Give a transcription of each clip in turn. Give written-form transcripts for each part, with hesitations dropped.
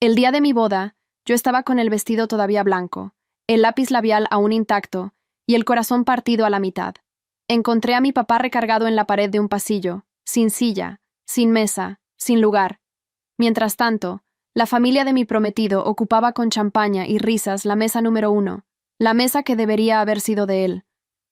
El día de mi boda, yo estaba con el vestido todavía blanco, el lápiz labial aún intacto y el corazón partido a la mitad. Encontré a mi papá recargado en la pared de un pasillo, sin silla, sin mesa, sin lugar. Mientras tanto, la familia de mi prometido ocupaba con champaña y risas la mesa número 1, la mesa que debería haber sido de él.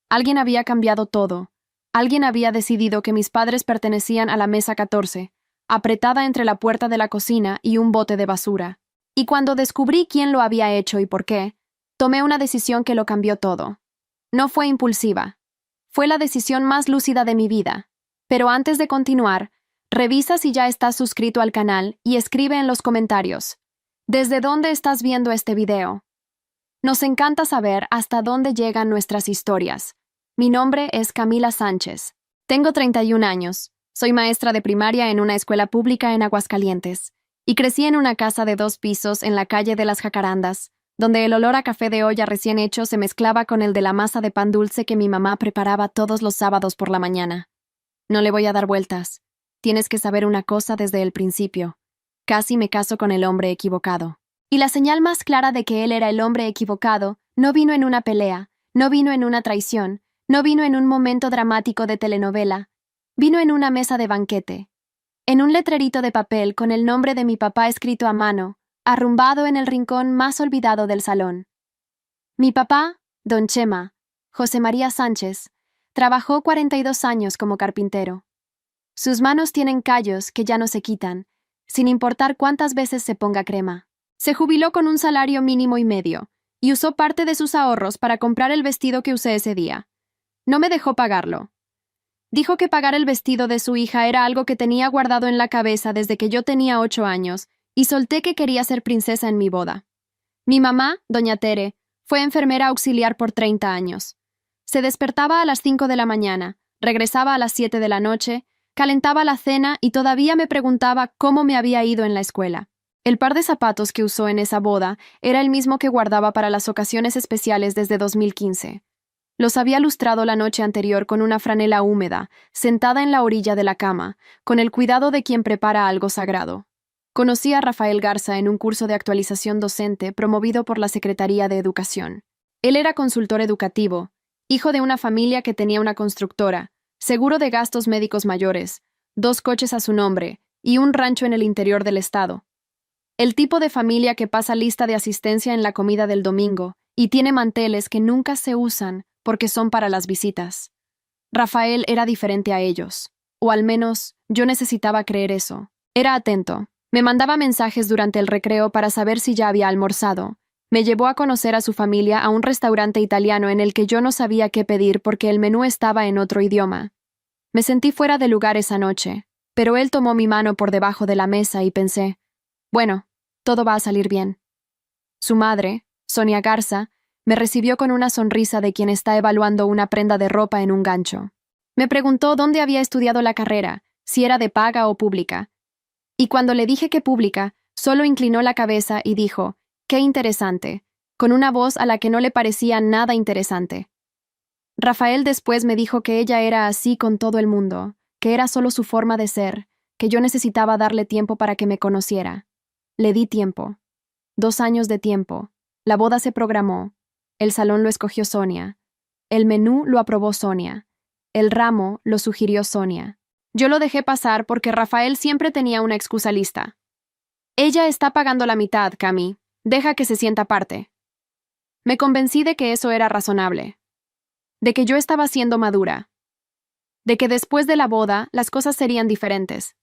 Alguien había cambiado todo. Alguien había decidido que mis padres pertenecían a la mesa 14, apretada entre la puerta de la cocina y un bote de basura. Y cuando descubrí quién lo había hecho y por qué, tomé una decisión que lo cambió todo. No fue impulsiva. Fue la decisión más lúcida de mi vida. Pero antes de continuar, revisa si ya estás suscrito al canal y escribe en los comentarios ¿desde dónde estás viendo este video? Nos encanta saber hasta dónde llegan nuestras historias. Mi nombre es Camila Sánchez. Tengo 31 años. Soy maestra de primaria en una escuela pública en Aguascalientes y crecí en una casa de 2 pisos en la calle de las Jacarandas, donde el olor a café de olla recién hecho se mezclaba con el de la masa de pan dulce que mi mamá preparaba todos los sábados por la mañana. No le voy a dar vueltas. Tienes que saber una cosa desde el principio. Casi me caso con el hombre equivocado. Y la señal más clara de que él era el hombre equivocado no vino en una pelea, no vino en una traición, no vino en un momento dramático de telenovela, vino en una mesa de banquete, en un letrerito de papel con el nombre de mi papá escrito a mano, arrumbado en el rincón más olvidado del salón. Mi papá, don Chema, José María Sánchez, trabajó 42 años como carpintero. Sus manos tienen callos que ya no se quitan, sin importar cuántas veces se ponga crema. Se jubiló con un salario mínimo y medio, y usó parte de sus ahorros para comprar el vestido que usé ese día. No me dejó pagarlo. Dijo que pagar el vestido de su hija era algo que tenía guardado en la cabeza desde que yo tenía 8 años, y solté que quería ser princesa en mi boda. Mi mamá, doña Tere, fue enfermera auxiliar por 30 años. Se despertaba a las 5 de la mañana, regresaba a las 7 de la noche, calentaba la cena y todavía me preguntaba cómo me había ido en la escuela. El par de zapatos que usó en esa boda era el mismo que guardaba para las ocasiones especiales desde 2015. Los había lustrado la noche anterior con una franela húmeda, sentada en la orilla de la cama, con el cuidado de quien prepara algo sagrado. Conocí a Rafael Garza en un curso de actualización docente promovido por la Secretaría de Educación. Él era consultor educativo, hijo de una familia que tenía una constructora, seguro de gastos médicos mayores, 2 coches a su nombre y un rancho en el interior del estado. El tipo de familia que pasa lista de asistencia en la comida del domingo y tiene manteles que nunca se usan porque son para las visitas. Rafael era diferente a ellos, o al menos yo necesitaba creer eso. Era atento. Me mandaba mensajes durante el recreo para saber si ya había almorzado. Me llevó a conocer a su familia a un restaurante italiano en el que yo no sabía qué pedir porque el menú estaba en otro idioma. Me sentí fuera de lugar esa noche, pero él tomó mi mano por debajo de la mesa y pensé, bueno, todo va a salir bien. Su madre, Sonia Garza, me recibió con una sonrisa de quien está evaluando una prenda de ropa en un gancho. Me preguntó dónde había estudiado la carrera, si era de paga o pública. Y cuando le dije que pública, solo inclinó la cabeza y dijo, «Qué interesante», con una voz a la que no le parecía nada interesante. Rafael después me dijo que ella era así con todo el mundo, que era solo su forma de ser, que yo necesitaba darle tiempo para que me conociera. Le di tiempo. 2 años de tiempo. La boda se programó. El salón lo escogió Sonia. El menú lo aprobó Sonia. El ramo lo sugirió Sonia. Yo lo dejé pasar porque Rafael siempre tenía una excusa lista. Ella está pagando la mitad, Cami. Deja que se sienta aparte. Me convencí de que eso era razonable. De que yo estaba siendo madura. De que después de la boda las cosas serían diferentes.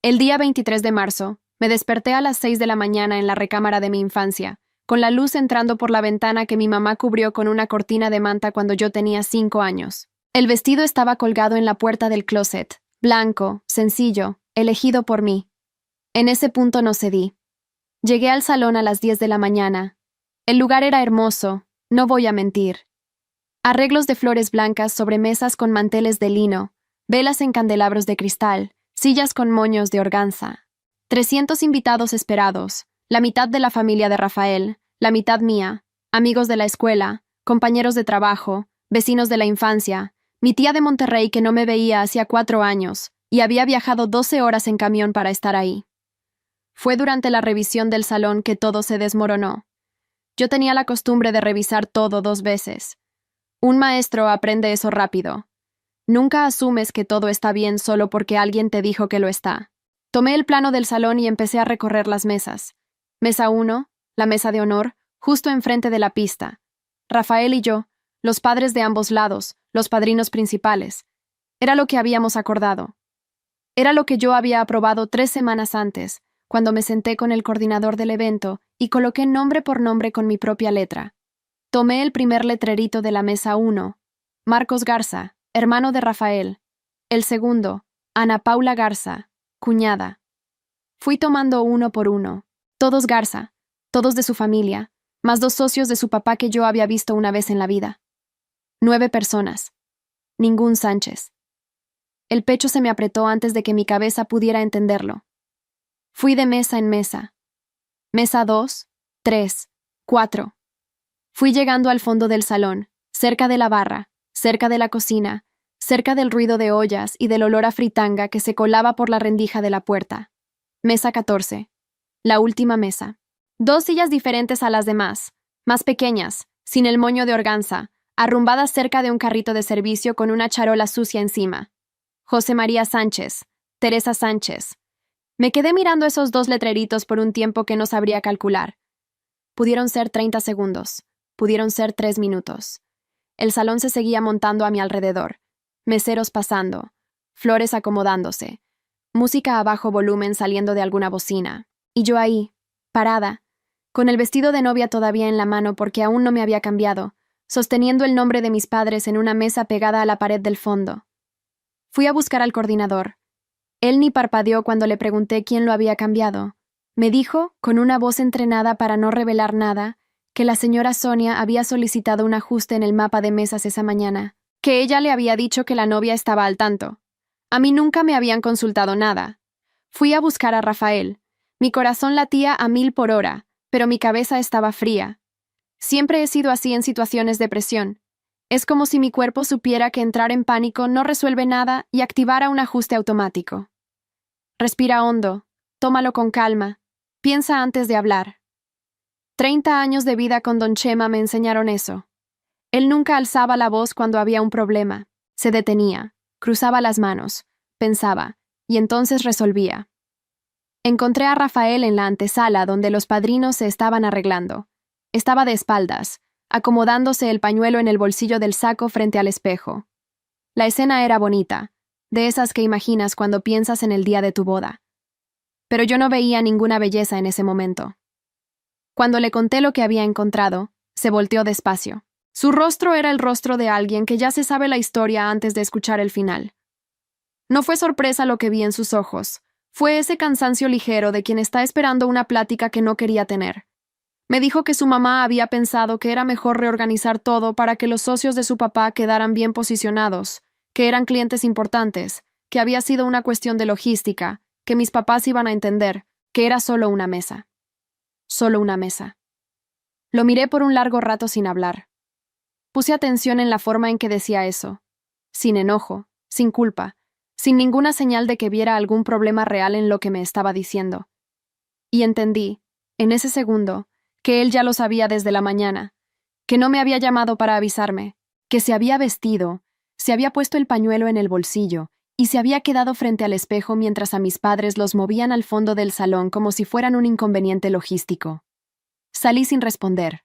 El día 23 de marzo, me desperté a las 6 de la mañana en la recámara de mi infancia, con la luz entrando por la ventana que mi mamá cubrió con una cortina de manta cuando yo tenía 5 años. El vestido estaba colgado en la puerta del closet, blanco, sencillo, elegido por mí. En ese punto no cedí. Llegué al salón a las 10 de la mañana. El lugar era hermoso, no voy a mentir. Arreglos de flores blancas sobre mesas con manteles de lino, velas en candelabros de cristal, sillas con moños de organza. 300 invitados esperados, la mitad de la familia de Rafael, la mitad mía, amigos de la escuela, compañeros de trabajo, vecinos de la infancia, mi tía de Monterrey que no me veía hacía 4 años y había viajado 12 horas en camión para estar ahí. Fue durante la revisión del salón que todo se desmoronó. Yo tenía la costumbre de revisar todo 2 veces. Un maestro aprende eso rápido. Nunca asumes que todo está bien solo porque alguien te dijo que lo está. Tomé el plano del salón y empecé a recorrer las mesas. Mesa 1, la mesa de honor, justo enfrente de la pista. Rafael y yo, los padres de ambos lados, los padrinos principales. Era lo que habíamos acordado. Era lo que yo había aprobado 3 semanas antes, cuando me senté con el coordinador del evento y coloqué nombre por nombre con mi propia letra. Tomé el primer letrerito de la mesa 1, Marcos Garza, hermano de Rafael. El segundo, Ana Paula Garza, cuñada. Fui tomando uno por uno. Todos Garza, todos de su familia, más 2 socios de su papá que yo había visto una vez en la vida. 9 personas. Ningún Sánchez. El pecho se me apretó antes de que mi cabeza pudiera entenderlo. Fui de mesa en mesa. Mesa 2, 3, 4. Fui llegando al fondo del salón, cerca de la barra, cerca de la cocina, cerca del ruido de ollas y del olor a fritanga que se colaba por la rendija de la puerta. Mesa 14. La última mesa. 2 sillas diferentes a las demás, más pequeñas, sin el moño de organza, arrumbadas cerca de un carrito de servicio con una charola sucia encima. José María Sánchez, Teresa Sánchez. Me quedé mirando esos 2 letreritos por un tiempo que no sabría calcular. Pudieron ser 30 segundos, pudieron ser 3 minutos. El salón se seguía montando a mi alrededor, meseros pasando, flores acomodándose, música a bajo volumen saliendo de alguna bocina, y yo ahí, parada, con el vestido de novia todavía en la mano porque aún no me había cambiado, sosteniendo el nombre de mis padres en una mesa pegada a la pared del fondo. Fui a buscar al coordinador. Él ni parpadeó cuando le pregunté quién lo había cambiado. Me dijo, con una voz entrenada para no revelar nada, que la señora Sonia había solicitado un ajuste en el mapa de mesas esa mañana, que ella le había dicho que la novia estaba al tanto. A mí nunca me habían consultado nada. Fui a buscar a Rafael. Mi corazón latía a 1000 por hora, pero mi cabeza estaba fría. Siempre he sido así en situaciones de presión. Es como si mi cuerpo supiera que entrar en pánico no resuelve nada y activara un ajuste automático. Respira hondo, tómalo con calma, piensa antes de hablar. 30 años de vida con Don Chema me enseñaron eso. Él nunca alzaba la voz cuando había un problema. Se detenía, cruzaba las manos, pensaba, y entonces resolvía. Encontré a Rafael en la antesala donde los padrinos se estaban arreglando. Estaba de espaldas, acomodándose el pañuelo en el bolsillo del saco frente al espejo. La escena era bonita, de esas que imaginas cuando piensas en el día de tu boda. Pero yo no veía ninguna belleza en ese momento. Cuando le conté lo que había encontrado, se volteó despacio. Su rostro era el rostro de alguien que ya se sabe la historia antes de escuchar el final. No fue sorpresa lo que vi en sus ojos, fue ese cansancio ligero de quien está esperando una plática que no quería tener. Me dijo que su mamá había pensado que era mejor reorganizar todo para que los socios de su papá quedaran bien posicionados, que eran clientes importantes, que había sido una cuestión de logística, que mis papás iban a entender, que era solo una mesa. Solo una mesa. Lo miré por un largo rato sin hablar. Puse atención en la forma en que decía eso, sin enojo, sin culpa, sin ninguna señal de que viera algún problema real en lo que me estaba diciendo. Y entendí, en ese segundo, que él ya lo sabía desde la mañana, que no me había llamado para avisarme, que se había vestido, se había puesto el pañuelo en el bolsillo y se había quedado frente al espejo mientras a mis padres los movían al fondo del salón como si fueran un inconveniente logístico. Salí sin responder.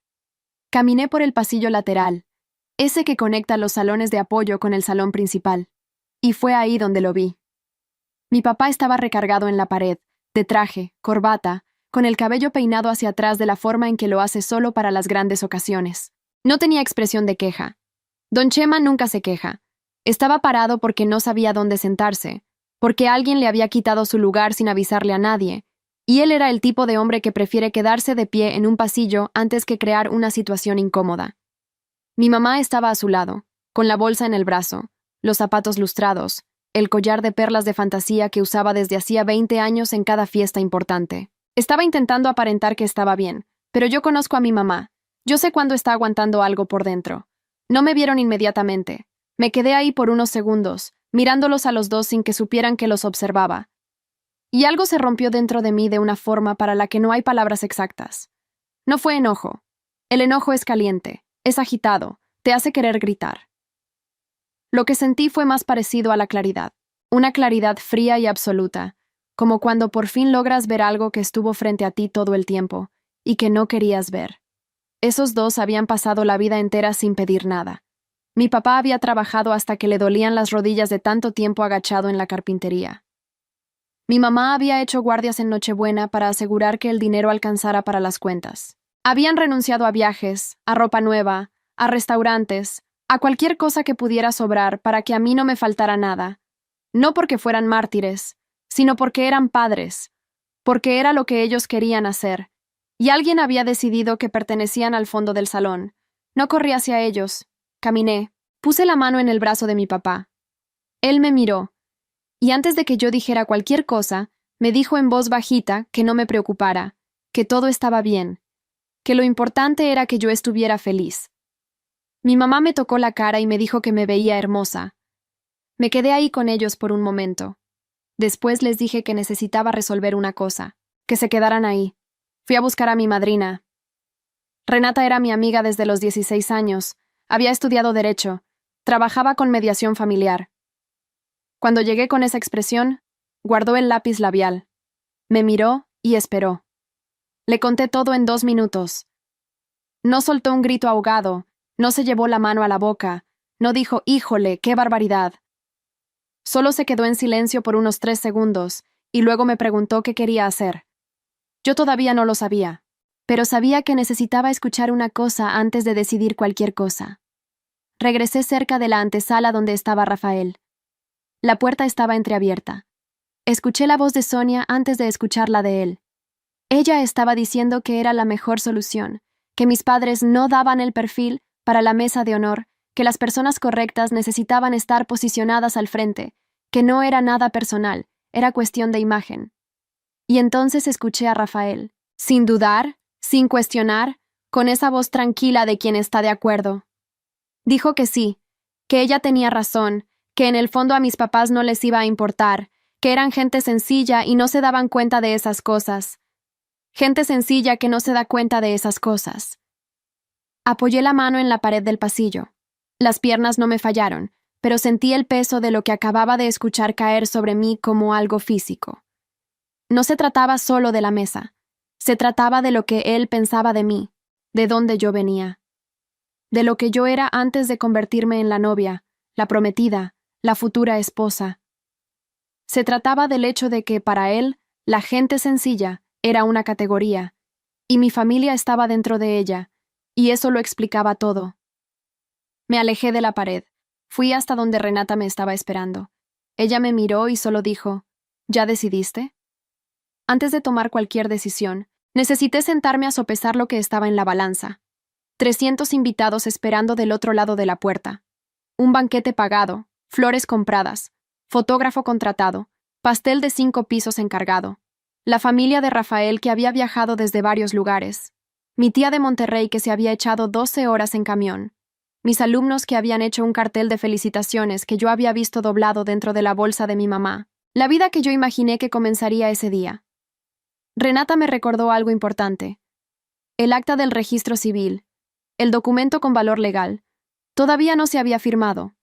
Caminé por el pasillo lateral, ese que conecta los salones de apoyo con el salón principal, y fue ahí donde lo vi. Mi papá estaba recargado en la pared, de traje, corbata, con el cabello peinado hacia atrás de la forma en que lo hace solo para las grandes ocasiones. No tenía expresión de queja. Don Chema nunca se queja. Estaba parado porque no sabía dónde sentarse, porque alguien le había quitado su lugar sin avisarle a nadie, y él era el tipo de hombre que prefiere quedarse de pie en un pasillo antes que crear una situación incómoda. Mi mamá estaba a su lado, con la bolsa en el brazo, los zapatos lustrados, el collar de perlas de fantasía que usaba desde hacía 20 años en cada fiesta importante. Estaba intentando aparentar que estaba bien, pero yo conozco a mi mamá. Yo sé cuándo está aguantando algo por dentro. No me vieron inmediatamente. Me quedé ahí por unos segundos, mirándolos a los dos sin que supieran que los observaba. Y algo se rompió dentro de mí de una forma para la que no hay palabras exactas. No fue enojo. El enojo es caliente, es agitado, te hace querer gritar. Lo que sentí fue más parecido a la claridad, una claridad fría y absoluta, como cuando por fin logras ver algo que estuvo frente a ti todo el tiempo y que no querías ver. Esos dos habían pasado la vida entera sin pedir nada. Mi papá había trabajado hasta que le dolían las rodillas de tanto tiempo agachado en la carpintería. Mi mamá había hecho guardias en Nochebuena para asegurar que el dinero alcanzara para las cuentas. Habían renunciado a viajes, a ropa nueva, a restaurantes, a cualquier cosa que pudiera sobrar para que a mí no me faltara nada. No porque fueran mártires, sino porque eran padres, porque era lo que ellos querían hacer. Y alguien había decidido que pertenecían al fondo del salón. No corrí hacia ellos. Caminé. Puse la mano en el brazo de mi papá. Él me miró. Y antes de que yo dijera cualquier cosa, me dijo en voz bajita que no me preocupara, que todo estaba bien, que lo importante era que yo estuviera feliz. Mi mamá me tocó la cara y me dijo que me veía hermosa. Me quedé ahí con ellos por un momento. Después les dije que necesitaba resolver una cosa, que se quedaran ahí. Fui a buscar a mi madrina. Renata era mi amiga desde los 16 años, había estudiado Derecho, trabajaba con mediación familiar. Cuando llegué con esa expresión, guardó el lápiz labial. Me miró y esperó. Le conté todo en 2 minutos. No soltó un grito ahogado, no se llevó la mano a la boca, no dijo, «¡Híjole, qué barbaridad!». Solo se quedó en silencio por unos 3 segundos, y luego me preguntó qué quería hacer. Yo todavía no lo sabía, pero sabía que necesitaba escuchar una cosa antes de decidir cualquier cosa. Regresé cerca de la antesala donde estaba Rafael. La puerta estaba entreabierta. Escuché la voz de Sonia antes de escuchar la de él. Ella estaba diciendo que era la mejor solución, que mis padres no daban el perfil para la mesa de honor, que las personas correctas necesitaban estar posicionadas al frente, que no era nada personal, era cuestión de imagen. Y entonces escuché a Rafael, sin dudar, sin cuestionar, con esa voz tranquila de quien está de acuerdo. Dijo que sí, que ella tenía razón, que en el fondo a mis papás no les iba a importar, que eran gente sencilla y no se daban cuenta de esas cosas. Gente sencilla que no se da cuenta de esas cosas. Apoyé la mano en la pared del pasillo. Las piernas no me fallaron, pero sentí el peso de lo que acababa de escuchar caer sobre mí como algo físico. No se trataba solo de la mesa. Se trataba de lo que él pensaba de mí, de dónde yo venía. De lo que yo era antes de convertirme en la novia, la prometida, la futura esposa. Se trataba del hecho de que, para él, la gente sencilla era una categoría, y mi familia estaba dentro de ella, y eso lo explicaba todo. Me alejé de la pared. Fui hasta donde Renata me estaba esperando. Ella me miró y solo dijo, ¿ya decidiste? Antes de tomar cualquier decisión, necesité sentarme a sopesar lo que estaba en la balanza. 300 invitados esperando del otro lado de la puerta. Un banquete pagado, flores compradas, fotógrafo contratado, pastel de 5 pisos encargado. La familia de Rafael que había viajado desde varios lugares. Mi tía de Monterrey que se había echado 12 horas en camión. Mis alumnos que habían hecho un cartel de felicitaciones que yo había visto doblado dentro de la bolsa de mi mamá. La vida que yo imaginé que comenzaría ese día. Renata me recordó algo importante. El acta del registro civil, el documento con valor legal, todavía no se había firmado.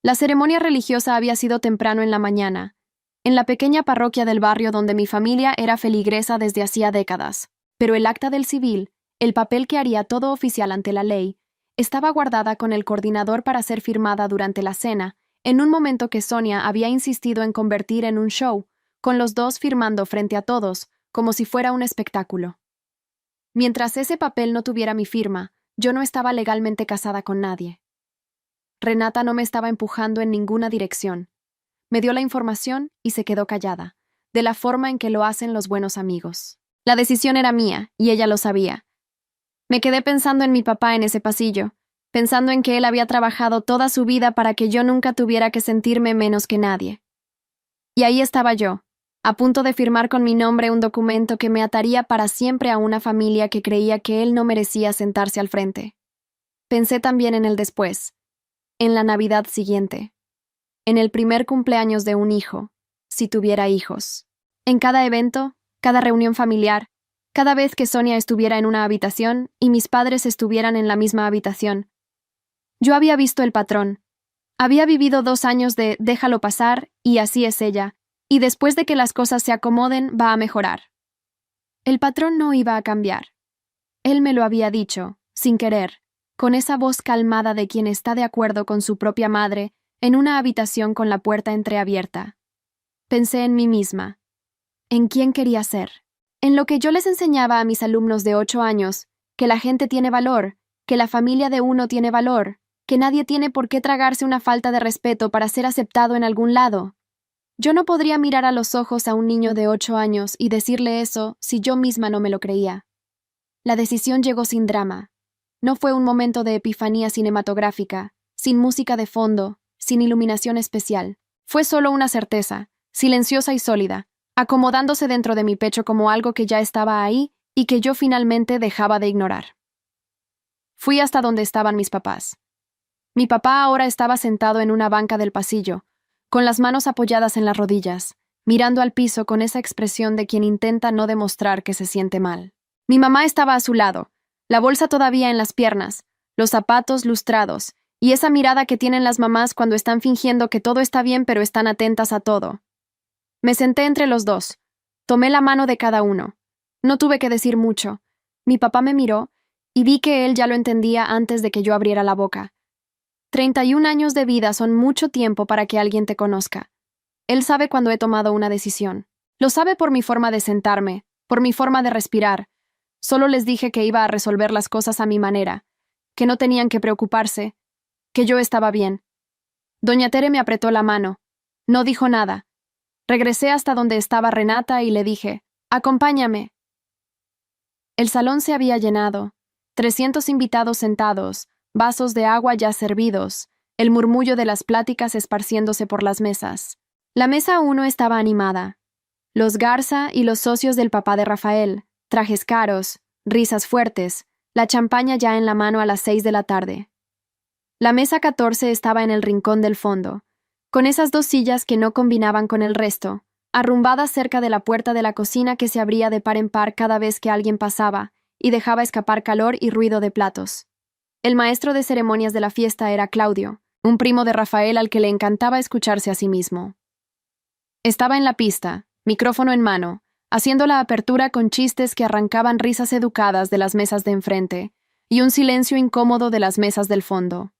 La ceremonia religiosa había sido temprano en la mañana, en la pequeña parroquia del barrio donde mi familia era feligresa desde hacía décadas, pero el acta del civil, el papel que haría todo oficial ante la ley, estaba guardada con el coordinador para ser firmada durante la cena, en un momento que Sonia había insistido en convertir en un show, con los dos firmando frente a todos, como si fuera un espectáculo. Mientras ese papel no tuviera mi firma, yo no estaba legalmente casada con nadie. Renata no me estaba empujando en ninguna dirección. Me dio la información y se quedó callada, de la forma en que lo hacen los buenos amigos. La decisión era mía, y ella lo sabía. Me quedé pensando en mi papá en ese pasillo, pensando en que él había trabajado toda su vida para que yo nunca tuviera que sentirme menos que nadie. Y ahí estaba yo, a punto de firmar con mi nombre un documento que me ataría para siempre a una familia que creía que él no merecía sentarse al frente. Pensé también en el después, en la Navidad siguiente, en el primer cumpleaños de un hijo, si tuviera hijos. En cada evento, cada reunión familiar, cada vez que Sonia estuviera en una habitación y mis padres estuvieran en la misma habitación. Yo había visto el patrón. Había vivido 2 años de déjalo pasar y así es ella, y después de que las cosas se acomoden va a mejorar. El patrón no iba a cambiar. Él me lo había dicho, sin querer, con esa voz calmada de quien está de acuerdo con su propia madre en una habitación con la puerta entreabierta. Pensé en mí misma. ¿En quién quería ser? En lo que yo les enseñaba a mis alumnos de 8 años, que la gente tiene valor, que la familia de uno tiene valor, que nadie tiene por qué tragarse una falta de respeto para ser aceptado en algún lado. Yo no podría mirar a los ojos a un niño de 8 años y decirle eso si yo misma no me lo creía. La decisión llegó sin drama. No fue un momento de epifanía cinematográfica, sin música de fondo, sin iluminación especial. Fue solo una certeza, silenciosa y sólida, acomodándose dentro de mi pecho como algo que ya estaba ahí y que yo finalmente dejaba de ignorar. Fui hasta donde estaban mis papás. Mi papá ahora estaba sentado en una banca del pasillo, con las manos apoyadas en las rodillas, mirando al piso con esa expresión de quien intenta no demostrar que se siente mal. Mi mamá estaba a su lado, la bolsa todavía en las piernas, los zapatos lustrados, y esa mirada que tienen las mamás cuando están fingiendo que todo está bien pero están atentas a todo. Me senté entre los dos. Tomé la mano de cada uno. No tuve que decir mucho. Mi papá me miró y vi que él ya lo entendía antes de que yo abriera la boca. 31 años de vida son mucho tiempo para que alguien te conozca. Él sabe cuando he tomado una decisión. Lo sabe por mi forma de sentarme, por mi forma de respirar. Solo les dije que iba a resolver las cosas a mi manera, que no tenían que preocuparse, que yo estaba bien. Doña Tere me apretó la mano. No dijo nada. Regresé hasta donde estaba Renata y le dije, «Acompáñame». El salón se había llenado, 300 invitados sentados, vasos de agua ya servidos, el murmullo de las pláticas esparciéndose por las mesas. La mesa 1 estaba animada. Los Garza y los socios del papá de Rafael, trajes caros, risas fuertes, la champaña ya en la mano a las 6 de la tarde. La mesa 14 estaba en el rincón del fondo, con esas 2 sillas que no combinaban con el resto, arrumbadas cerca de la puerta de la cocina que se abría de par en par cada vez que alguien pasaba y dejaba escapar calor y ruido de platos. El maestro de ceremonias de la fiesta era Claudio, un primo de Rafael al que le encantaba escucharse a sí mismo. Estaba en la pista, micrófono en mano, haciendo la apertura con chistes que arrancaban risas educadas de las mesas de enfrente y un silencio incómodo de las mesas del fondo.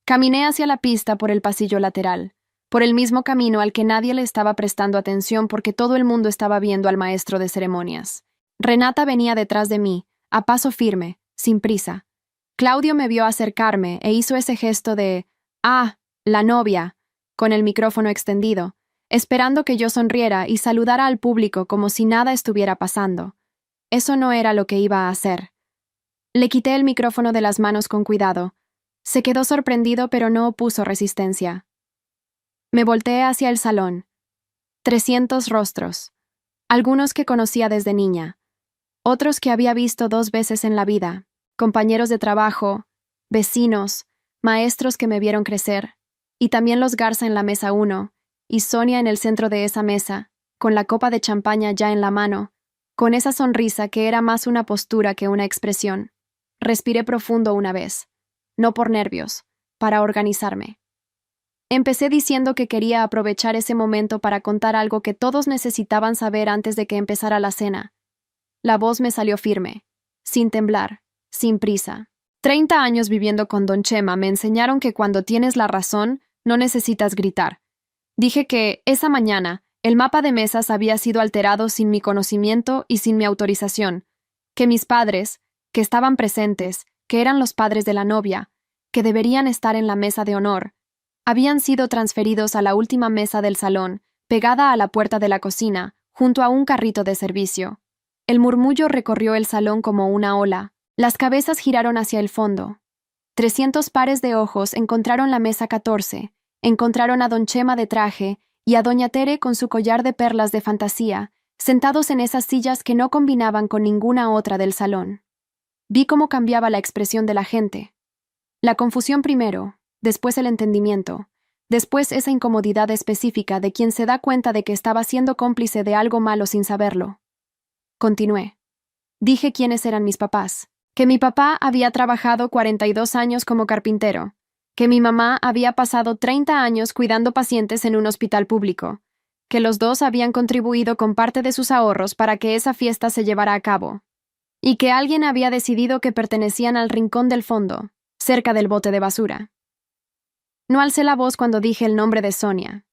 Caminé hacia la pista por el pasillo lateral, por el mismo camino al que nadie le estaba prestando atención porque todo el mundo estaba viendo al maestro de ceremonias. Renata venía detrás de mí, a paso firme, sin prisa. Claudio me vio acercarme e hizo ese gesto de «Ah, la novia», con el micrófono extendido, esperando que yo sonriera y saludara al público como si nada estuviera pasando. Eso no era lo que iba a hacer. Le quité el micrófono de las manos con cuidado. Se quedó sorprendido pero no opuso resistencia. Me volteé hacia el salón. 300 rostros. Algunos que conocía desde niña. Otros que había visto 2 veces en la vida. Compañeros de trabajo, vecinos, maestros que me vieron crecer. Y también los Garza en la mesa 1, y Sonia en el centro de esa mesa, con la copa de champaña ya en la mano, con esa sonrisa que era más una postura que una expresión. Respiré profundo una vez. No por nervios, para organizarme. Empecé diciendo que quería aprovechar ese momento para contar algo que todos necesitaban saber antes de que empezara la cena. La voz me salió firme, sin temblar, sin prisa. 30 años viviendo con Don Chema me enseñaron que cuando tienes la razón, no necesitas gritar. Dije que, esa mañana, el mapa de mesas había sido alterado sin mi conocimiento y sin mi autorización, que mis padres, que estaban presentes, que eran los padres de la novia, que deberían estar en la mesa de honor, habían sido transferidos a la última mesa del salón, pegada a la puerta de la cocina, junto a un carrito de servicio. El murmullo recorrió el salón como una ola. Las cabezas giraron hacia el fondo. 300 pares de ojos encontraron la mesa 14, encontraron a Don Chema de traje y a Doña Tere con su collar de perlas de fantasía, sentados en esas sillas que no combinaban con ninguna otra del salón. Vi cómo cambiaba la expresión de la gente. La confusión primero, después el entendimiento, Después esa incomodidad específica de quien se da cuenta de que estaba siendo cómplice de algo malo sin saberlo. Continué. Dije quiénes eran mis papás. Que mi papá había trabajado 42 años como carpintero. Que mi mamá había pasado 30 años cuidando pacientes en un hospital público. Que los dos habían contribuido con parte de sus ahorros para que esa fiesta se llevara a cabo. Y que alguien había decidido que pertenecían al rincón del fondo, cerca del bote de basura. No alcé la voz cuando dije el nombre de Sonia.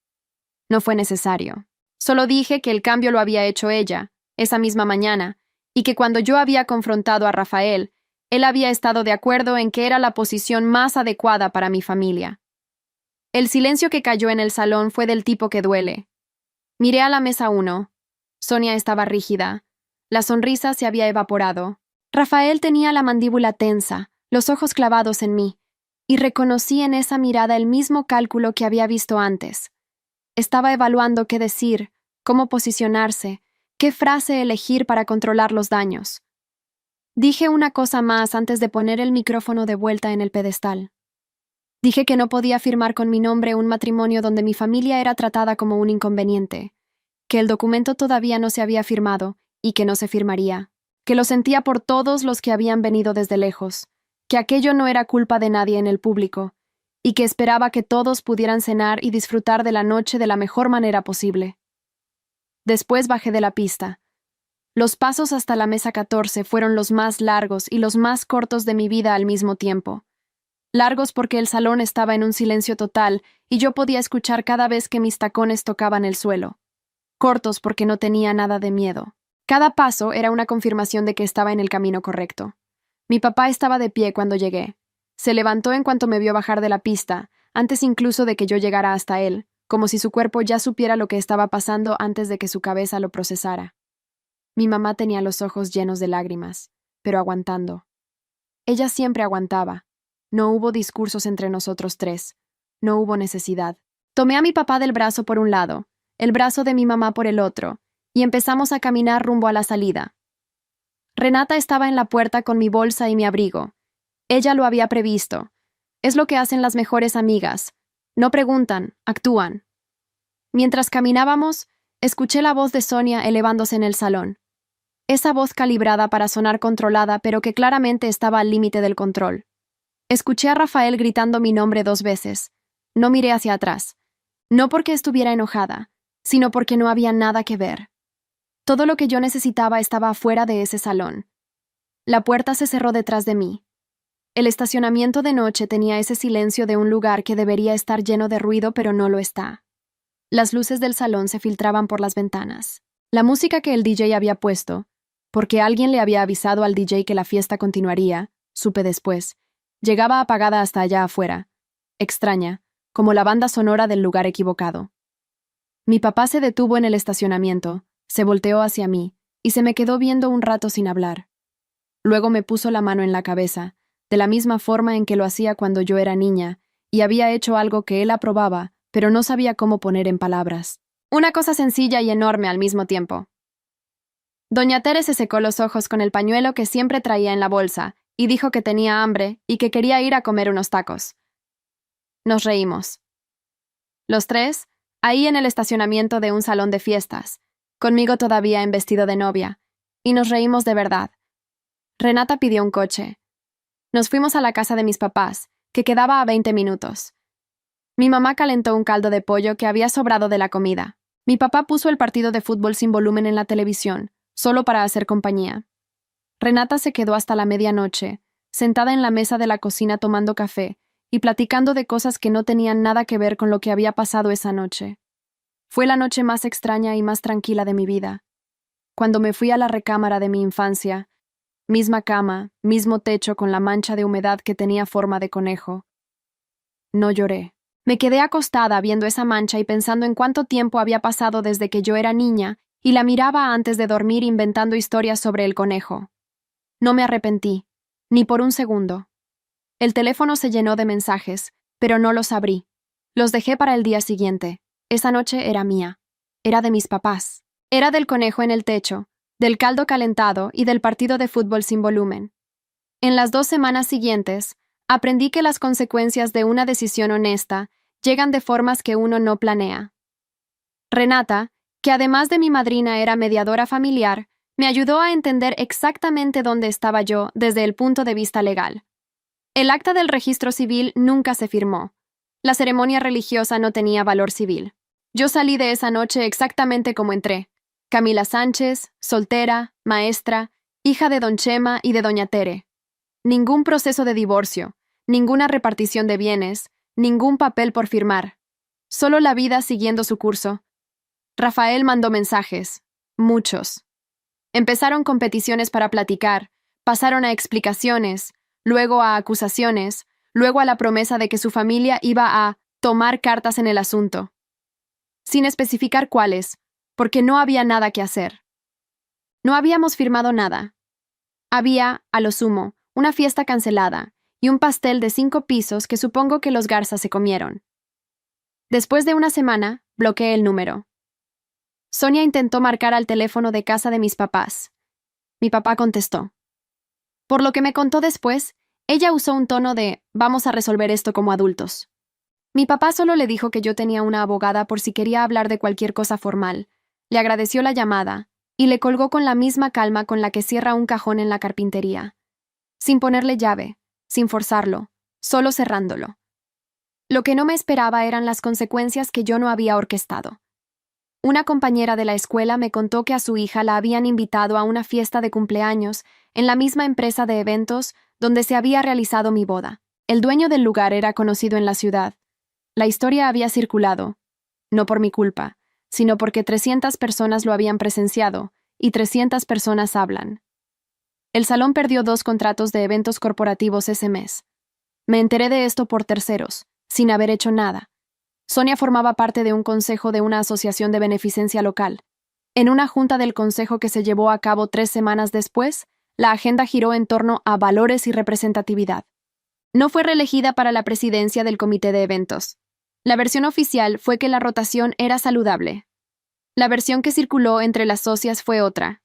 No fue necesario. Solo dije que el cambio lo había hecho ella, esa misma mañana, y que cuando yo había confrontado a Rafael, él había estado de acuerdo en que era la posición más adecuada para mi familia. El silencio que cayó en el salón fue del tipo que duele. Miré a la mesa 1. Sonia estaba rígida. La sonrisa se había evaporado. Rafael tenía la mandíbula tensa, los ojos clavados en mí, y reconocí en esa mirada el mismo cálculo que había visto antes. Estaba evaluando qué decir, cómo posicionarse, qué frase elegir para controlar los daños. Dije una cosa más antes de poner el micrófono de vuelta en el pedestal. Dije que no podía firmar con mi nombre un matrimonio donde mi familia era tratada como un inconveniente, que el documento todavía no se había firmado y que no se firmaría, que lo sentía por todos los que habían venido desde lejos, que aquello no era culpa de nadie en el público, y que esperaba que todos pudieran cenar y disfrutar de la noche de la mejor manera posible. Después bajé de la pista. Los pasos hasta la mesa 14 fueron los más largos y los más cortos de mi vida al mismo tiempo. Largos porque el salón estaba en un silencio total y yo podía escuchar cada vez que mis tacones tocaban el suelo. Cortos porque no tenía nada de miedo. Cada paso era una confirmación de que estaba en el camino correcto. Mi papá estaba de pie cuando llegué. Se levantó en cuanto me vio bajar de la pista, antes incluso de que yo llegara hasta él, como si su cuerpo ya supiera lo que estaba pasando antes de que su cabeza lo procesara. Mi mamá tenía los ojos llenos de lágrimas, pero aguantando. Ella siempre aguantaba. No hubo discursos entre nosotros tres. No hubo necesidad. Tomé a mi papá del brazo por un lado, el brazo de mi mamá por el otro, y empezamos a caminar rumbo a la salida. Renata estaba en la puerta con mi bolsa y mi abrigo. Ella lo había previsto. Es lo que hacen las mejores amigas. No preguntan, actúan. Mientras caminábamos, escuché la voz de Sonia elevándose en el salón. Esa voz calibrada para sonar controlada, pero que claramente estaba al límite del control. Escuché a Rafael gritando mi nombre 2 veces. No miré hacia atrás. No porque estuviera enojada, sino porque no había nada que ver. Todo lo que yo necesitaba estaba afuera de ese salón. La puerta se cerró detrás de mí. El estacionamiento de noche tenía ese silencio de un lugar que debería estar lleno de ruido, pero no lo está. Las luces del salón se filtraban por las ventanas. La música que el DJ había puesto, porque alguien le había avisado al DJ que la fiesta continuaría, supe después, llegaba apagada hasta allá afuera, extraña, como la banda sonora del lugar equivocado. Mi papá se detuvo en el estacionamiento, se volteó hacia mí y se me quedó viendo un rato sin hablar. Luego me puso la mano en la cabeza, de la misma forma en que lo hacía cuando yo era niña, y había hecho algo que él aprobaba, pero no sabía cómo poner en palabras. Una cosa sencilla y enorme al mismo tiempo. Doña Tere se secó los ojos con el pañuelo que siempre traía en la bolsa, y dijo que tenía hambre y que quería ir a comer unos tacos. Nos reímos. Los tres, ahí en el estacionamiento de un salón de fiestas, conmigo todavía en vestido de novia, y nos reímos de verdad. Renata pidió un coche. Nos fuimos a la casa de mis papás, que quedaba a 20 minutos. Mi mamá calentó un caldo de pollo que había sobrado de la comida. Mi papá puso el partido de fútbol sin volumen en la televisión, solo para hacer compañía. Renata se quedó hasta la medianoche, sentada en la mesa de la cocina tomando café y platicando de cosas que no tenían nada que ver con lo que había pasado esa noche. Fue la noche más extraña y más tranquila de mi vida. Cuando me fui a la recámara de mi infancia, misma cama, mismo techo con la mancha de humedad que tenía forma de conejo. No lloré. Me quedé acostada viendo esa mancha y pensando en cuánto tiempo había pasado desde que yo era niña y la miraba antes de dormir inventando historias sobre el conejo. No me arrepentí, ni por un segundo. El teléfono se llenó de mensajes, pero no los abrí. Los dejé para el día siguiente. Esa noche era mía. Era de mis papás. Era del conejo en el techo, del caldo calentado y del partido de fútbol sin volumen. En las 2 semanas siguientes, aprendí que las consecuencias de una decisión honesta llegan de formas que uno no planea. Renata, que además de mi madrina era mediadora familiar, me ayudó a entender exactamente dónde estaba yo desde el punto de vista legal. El acta del registro civil nunca se firmó. La ceremonia religiosa no tenía valor civil. Yo salí de esa noche exactamente como entré. Camila Sánchez, soltera, maestra, hija de don Chema y de doña Tere. Ningún proceso de divorcio, ninguna repartición de bienes, ningún papel por firmar. Solo la vida siguiendo su curso. Rafael mandó mensajes, muchos. Empezaron competiciones para platicar, pasaron a explicaciones, luego a acusaciones, luego a la promesa de que su familia iba a tomar cartas en el asunto. Sin especificar cuáles, porque no había nada que hacer. No habíamos firmado nada. Había, a lo sumo, una fiesta cancelada y un pastel de 5 pisos que supongo que los Garza se comieron. Después de una semana, bloqueé el número. Sonia intentó marcar al teléfono de casa de mis papás. Mi papá contestó. Por lo que me contó después, ella usó un tono de «vamos a resolver esto como adultos». Mi papá solo le dijo que yo tenía una abogada por si quería hablar de cualquier cosa formal, le agradeció la llamada y le colgó con la misma calma con la que cierra un cajón en la carpintería. Sin ponerle llave, sin forzarlo, solo cerrándolo. Lo que no me esperaba eran las consecuencias que yo no había orquestado. Una compañera de la escuela me contó que a su hija la habían invitado a una fiesta de cumpleaños en la misma empresa de eventos donde se había realizado mi boda. El dueño del lugar era conocido en la ciudad. La historia había circulado, no por mi culpa, sino porque 300 personas lo habían presenciado y 300 personas hablan. El salón perdió 2 contratos de eventos corporativos ese mes. Me enteré de esto por terceros, sin haber hecho nada. Sonia formaba parte de un consejo de una asociación de beneficencia local. En una junta del consejo que se llevó a cabo 3 semanas después, la agenda giró en torno a valores y representatividad. No fue reelegida para la presidencia del comité de eventos. La versión oficial fue que la rotación era saludable. La versión que circuló entre las socias fue otra.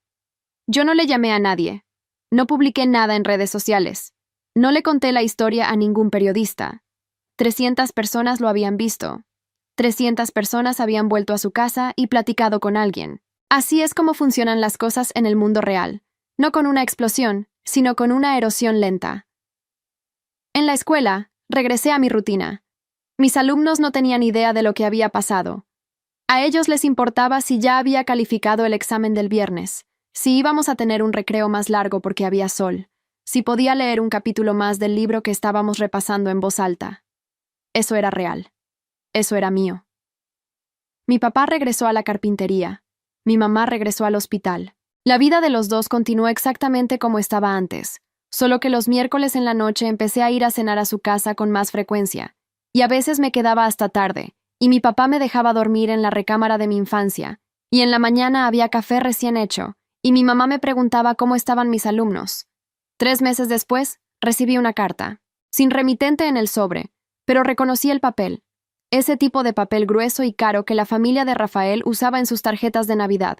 Yo no le llamé a nadie. No publiqué nada en redes sociales. No le conté la historia a ningún periodista. 300 personas lo habían visto. 300 personas habían vuelto a su casa y platicado con alguien. Así es como funcionan las cosas en el mundo real. No con una explosión, sino con una erosión lenta. En la escuela, regresé a mi rutina. Mis alumnos no tenían idea de lo que había pasado. A ellos les importaba si ya había calificado el examen del viernes, si íbamos a tener un recreo más largo porque había sol, si podía leer un capítulo más del libro que estábamos repasando en voz alta. Eso era real. Eso era mío. Mi papá regresó a la carpintería. Mi mamá regresó al hospital. La vida de los dos continuó exactamente como estaba antes, solo que los miércoles en la noche empecé a ir a cenar a su casa con más frecuencia, y a veces me quedaba hasta tarde, y mi papá me dejaba dormir en la recámara de mi infancia, y en la mañana había café recién hecho, y mi mamá me preguntaba cómo estaban mis alumnos. 3 meses después, recibí una carta, sin remitente en el sobre, pero reconocí el papel. Ese tipo de papel grueso y caro que la familia de Rafael usaba en sus tarjetas de Navidad.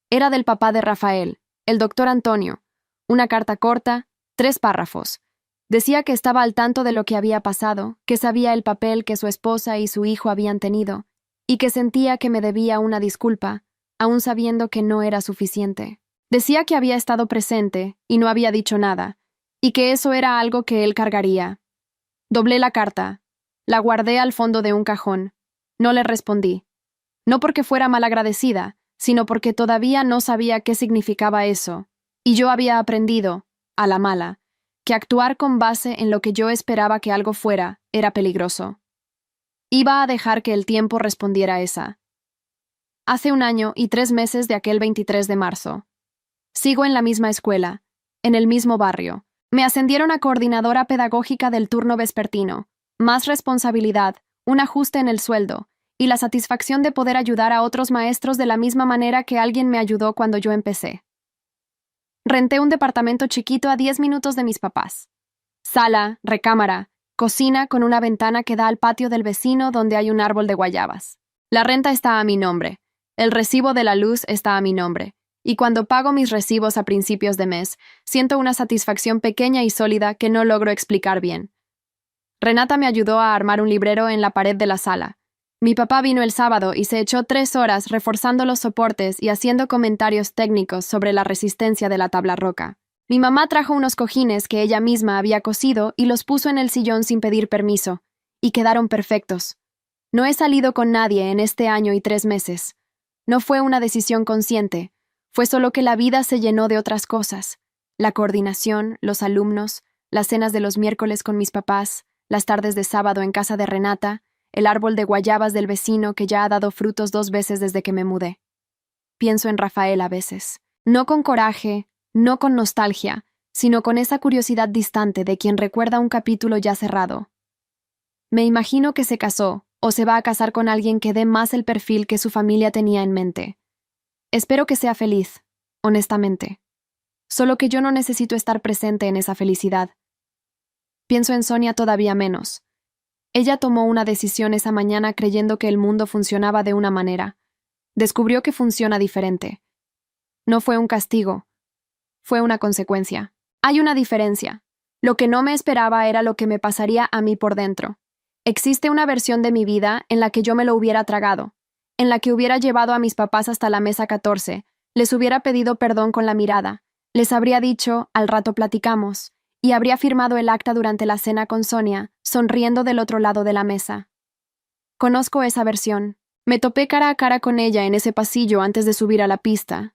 Era del papá de Rafael, el doctor Antonio. Una carta corta, 3 párrafos. Decía que estaba al tanto de lo que había pasado, que sabía el papel que su esposa y su hijo habían tenido, y que sentía que me debía una disculpa, aun sabiendo que no era suficiente. Decía que había estado presente y no había dicho nada, y que eso era algo que él cargaría. Doblé la carta. La guardé al fondo de un cajón. No le respondí. No porque fuera malagradecida, sino porque todavía no sabía qué significaba eso, y yo había aprendido, a la mala, que actuar con base en lo que yo esperaba que algo fuera era peligroso. Iba a dejar que el tiempo respondiera esa. Hace 1 año y 3 meses de aquel 23 de marzo. Sigo en la misma escuela, en el mismo barrio. Me ascendieron a coordinadora pedagógica del turno vespertino. Más responsabilidad, un ajuste en el sueldo, y la satisfacción de poder ayudar a otros maestros de la misma manera que alguien me ayudó cuando yo empecé. Renté un departamento chiquito a 10 minutos de mis papás. Sala, recámara, cocina con una ventana que da al patio del vecino donde hay un árbol de guayabas. La renta está a mi nombre. El recibo de la luz está a mi nombre. Y cuando pago mis recibos a principios de mes, siento una satisfacción pequeña y sólida que no logro explicar bien. Renata me ayudó a armar un librero en la pared de la sala. Mi papá vino el sábado y se echó 3 horas reforzando los soportes y haciendo comentarios técnicos sobre la resistencia de la tabla roca. Mi mamá trajo unos cojines que ella misma había cosido y los puso en el sillón sin pedir permiso, y quedaron perfectos. No he salido con nadie en este año y 3 meses. No fue una decisión consciente, fue solo que la vida se llenó de otras cosas. La coordinación, los alumnos, las cenas de los miércoles con mis papás, las tardes de sábado en casa de Renata, el árbol de guayabas del vecino que ya ha dado frutos 2 veces desde que me mudé. Pienso en Rafael a veces, no con coraje, no con nostalgia, sino con esa curiosidad distante de quien recuerda un capítulo ya cerrado. Me imagino que se casó, o se va a casar con alguien que dé más el perfil que su familia tenía en mente. Espero que sea feliz, honestamente. Solo que yo no necesito estar presente en esa felicidad. Pienso en Sonia todavía menos. Ella tomó una decisión esa mañana creyendo que el mundo funcionaba de una manera. Descubrió que funciona diferente. No fue un castigo, fue una consecuencia. Hay una diferencia. Lo que no me esperaba era lo que me pasaría a mí por dentro. Existe una versión de mi vida en la que yo me lo hubiera tragado, en la que hubiera llevado a mis papás hasta la mesa 14, les hubiera pedido perdón con la mirada, les habría dicho, al rato platicamos, y habría firmado el acta durante la cena con Sonia, sonriendo del otro lado de la mesa. Conozco esa versión. Me topé cara a cara con ella en ese pasillo antes de subir a la pista.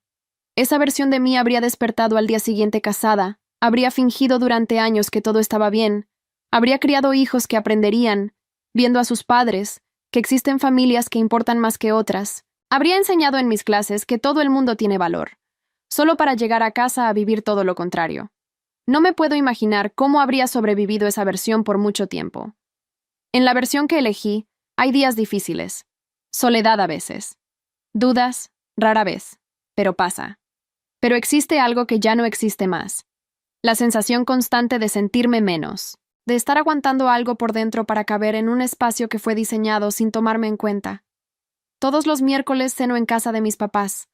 Esa versión de mí habría despertado al día siguiente casada, habría fingido durante años que todo estaba bien, habría criado hijos que aprenderían, viendo a sus padres, que existen familias que importan más que otras, habría enseñado en mis clases que todo el mundo tiene valor, solo para llegar a casa a vivir todo lo contrario. No me puedo imaginar cómo habría sobrevivido esa versión por mucho tiempo. En la versión que elegí, hay días difíciles, soledad a veces, dudas, rara vez, pero pasa. Pero existe algo que ya no existe más. La sensación constante de sentirme menos, de estar aguantando algo por dentro para caber en un espacio que fue diseñado sin tomarme en cuenta. Todos los miércoles ceno en casa de mis papás.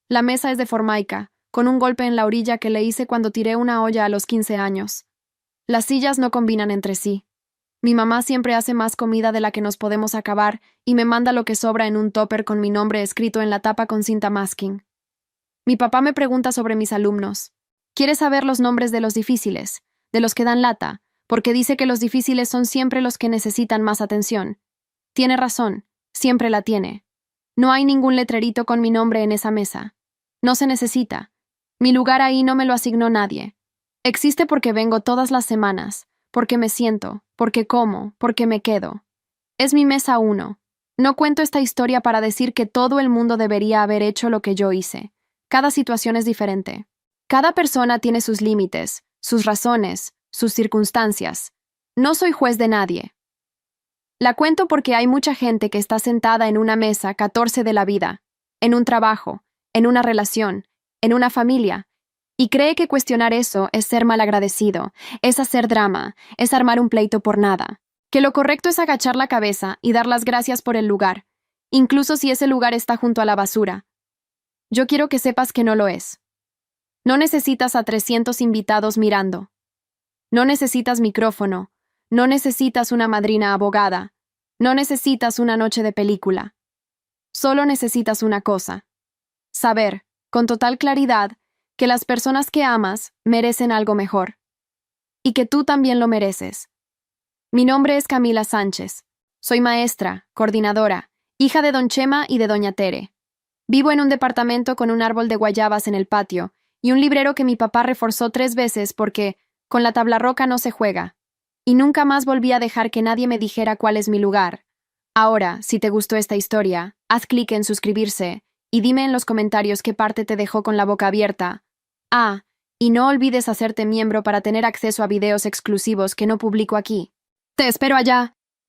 La mesa es de formaica, con un golpe en la orilla que le hice cuando tiré una olla a los 15 años. Las sillas no combinan entre sí. Mi mamá siempre hace más comida de la que nos podemos acabar y me manda lo que sobra en un tupper con mi nombre escrito en la tapa con cinta masking. Mi papá me pregunta sobre mis alumnos. Quiere saber los nombres de los difíciles, de los que dan lata, porque dice que los difíciles son siempre los que necesitan más atención. Tiene razón, siempre la tiene. No hay ningún letrerito con mi nombre en esa mesa. No se necesita. Mi lugar ahí no me lo asignó nadie. Existe porque vengo todas las semanas, porque me siento, porque como, porque me quedo. Es mi mesa 1. No cuento esta historia para decir que todo el mundo debería haber hecho lo que yo hice. Cada situación es diferente. Cada persona tiene sus límites, sus razones, sus circunstancias. No soy juez de nadie. La cuento porque hay mucha gente que está sentada en una mesa 14 de la vida, en un trabajo, en una relación, en una familia, y cree que cuestionar eso es ser malagradecido, es hacer drama, es armar un pleito por nada, que lo correcto es agachar la cabeza y dar las gracias por el lugar, incluso si ese lugar está junto a la basura. Yo quiero que sepas que no lo es. No necesitas a 300 invitados mirando. No necesitas micrófono. No necesitas una madrina abogada. No necesitas una noche de película. Solo necesitas una cosa. Saber, con total claridad, que las personas que amas merecen algo mejor. Y que tú también lo mereces. Mi nombre es Camila Sánchez. Soy maestra, coordinadora, hija de don Chema y de doña Tere. Vivo en un departamento con un árbol de guayabas en el patio y un librero que mi papá reforzó 3 veces porque con la tabla roca no se juega. Y nunca más volví a dejar que nadie me dijera cuál es mi lugar. Ahora, si te gustó esta historia, haz clic en suscribirse y dime en los comentarios qué parte te dejó con la boca abierta. Ah, y no olvides hacerte miembro para tener acceso a videos exclusivos que no publico aquí. ¡Te espero allá!